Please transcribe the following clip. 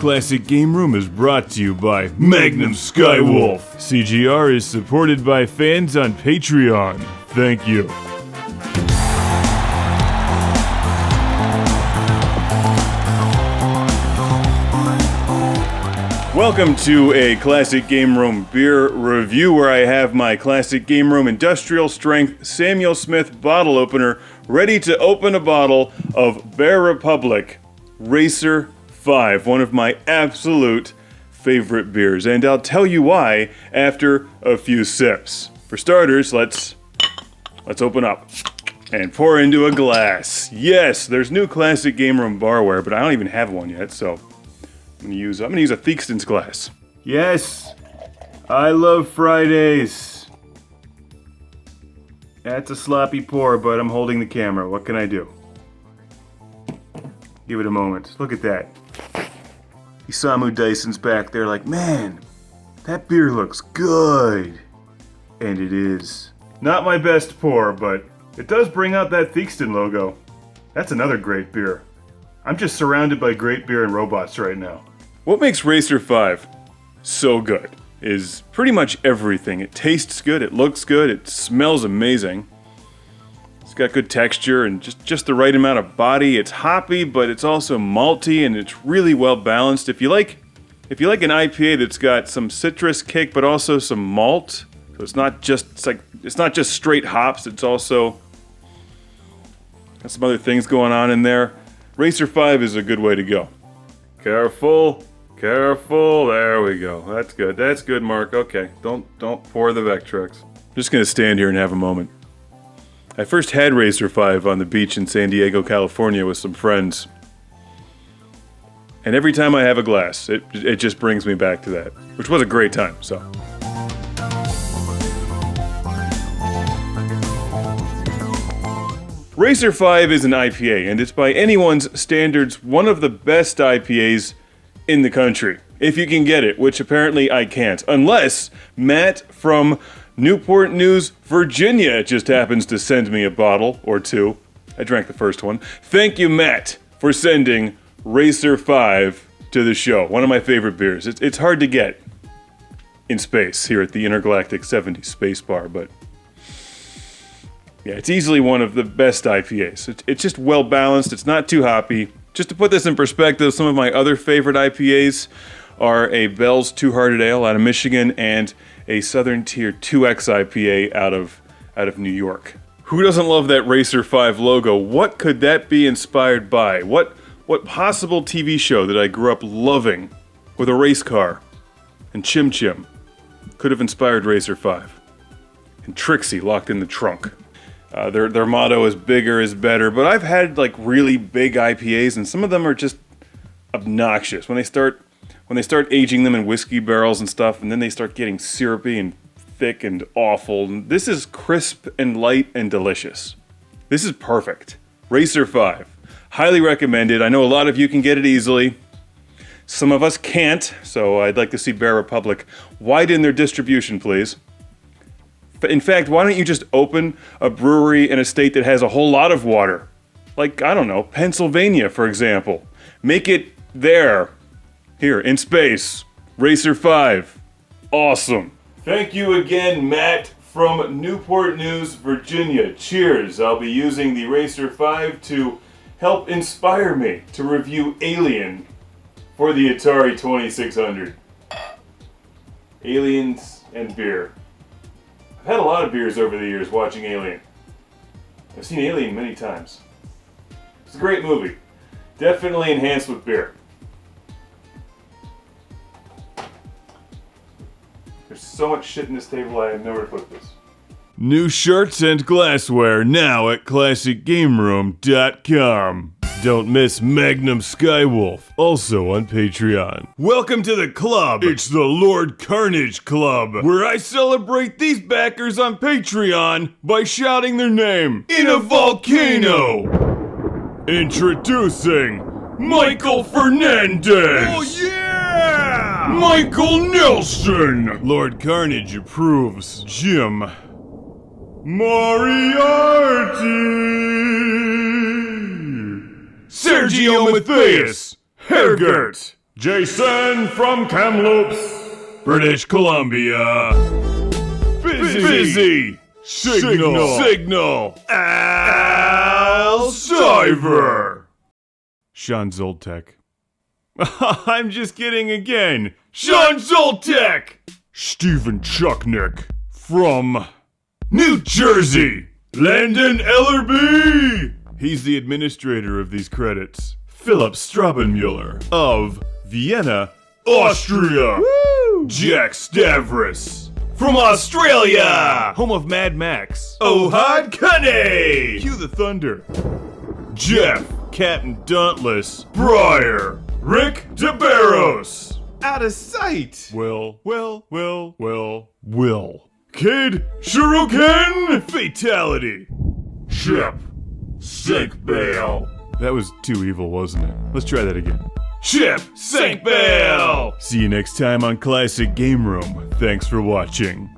Classic Game Room is brought to you by Magnum Skywolf. CGR is supported by fans on Patreon. Thank you. Welcome to a Classic Game Room beer review where I have my Classic Game Room Industrial Strength Samuel Smith bottle opener ready to open a bottle of Bear Republic RACER 5, one of my absolute favorite beers, and I'll tell you why after a few sips. For starters, let's open up and pour into a glass. Yes, there's new Classic Game Room barware, but I don't even have one yet, so I'm gonna use a Theakston's glass. Yes, I love Fridays. That's a sloppy pour, but I'm holding the camera. What can I do? Give it a moment. Look at that. Isamu Dyson's back there like, man, that beer looks good. And it is. Not my best pour, but it does bring out that Theakston logo. That's another great beer. I'm just surrounded by great beer and robots right now. What makes RACER 5 so good is pretty much everything. It tastes good, it looks good, it smells amazing. It's got good texture and just the right amount of body. It's hoppy, but it's also malty and it's really well balanced. If you like an IPA that's got some citrus kick but also some malt, so it's not just straight hops, it's also got some other things going on in there. RACER 5 is a good way to go. Careful, there we go. That's good, Mark. Okay, don't pour the Vectrex. I'm just gonna stand here and have a moment. I first had RACER 5 on the beach in San Diego, California with some friends. And every time I have a glass, it just brings me back to that, which was a great time, so. RACER 5 is an IPA, and it's by anyone's standards one of the best IPAs in the country. If you can get it, which apparently I can't. Unless Matt from Newport News, Virginia just happens to send me a bottle or two. I drank the first one. Thank you, Matt, for sending RACER 5 to the show. One of my favorite beers. It's hard to get in space here at the Intergalactic 70s Space Bar, but yeah, it's easily one of the best IPAs. It's just well balanced, it's not too hoppy. Just to put this in perspective, some of my other favorite IPAs are a Bell's Two Hearted Ale out of Michigan and a Southern Tier 2X IPA out of New York. Who doesn't love that RACER 5 logo? What could that be inspired by? What possible TV show that I grew up loving with a race car and Chim Chim could have inspired RACER 5? And Trixie locked in the trunk. Their motto is bigger is better, but I've had like really big IPAs and some of them are just obnoxious when they start aging them in whiskey barrels and stuff, and then they start getting syrupy and thick and awful. And this is crisp and light and delicious. This is perfect. RACER 5. Highly recommended. I know a lot of you can get it easily. Some of us can't, so I'd like to see Bear Republic widen their distribution, please. In fact, why don't you just open a brewery in a state that has a whole lot of water? Like, I don't know, Pennsylvania, for example. Make it there. Here, in space. RACER 5. Awesome. Thank you again, Matt from Newport News, Virginia. Cheers. I'll be using the RACER 5 to help inspire me to review Alien for the Atari 2600. Aliens and beer. I've had a lot of beers over the years watching Alien. I've seen Alien many times. It's a great movie. Definitely enhanced with beer. There's so much shit in this table, I have nowhere to put this. New shirts and glassware now at ClassicGameRoom.com. Don't miss Magnum Skywolf, also on Patreon. Welcome to the club. It's the Lord Carnage Club, where I celebrate these backers on Patreon by shouting their name in a volcano. Introducing Michael Fernandez. Oh yeah! Michael Nelson. Lord Carnage approves. Jim Moriarty. Sergio Matthias Hergert. Jason from Kamloops, British Columbia. Busy. Signal. Alciver. Sean Zoltek. I'm just kidding again. Sean Zoltek. Stephen Chucknick from New Jersey. Landon Ellerbe. He's the administrator of these credits. Philipp Straubenmueller of Vienna, Austria. Woo! Jack Stavros from Australia, home of Mad Max. Ohad Kane. Cue the thunder. Jeff, Captain Dauntless, Briar, Rick DeBarros. Out of sight. Will. Kid Shuriken Fatality. Ship. Sink bail. That was too evil, wasn't it? Let's try that again. Ship. Sink bail. See you next time on Classic Game Room. Thanks for watching.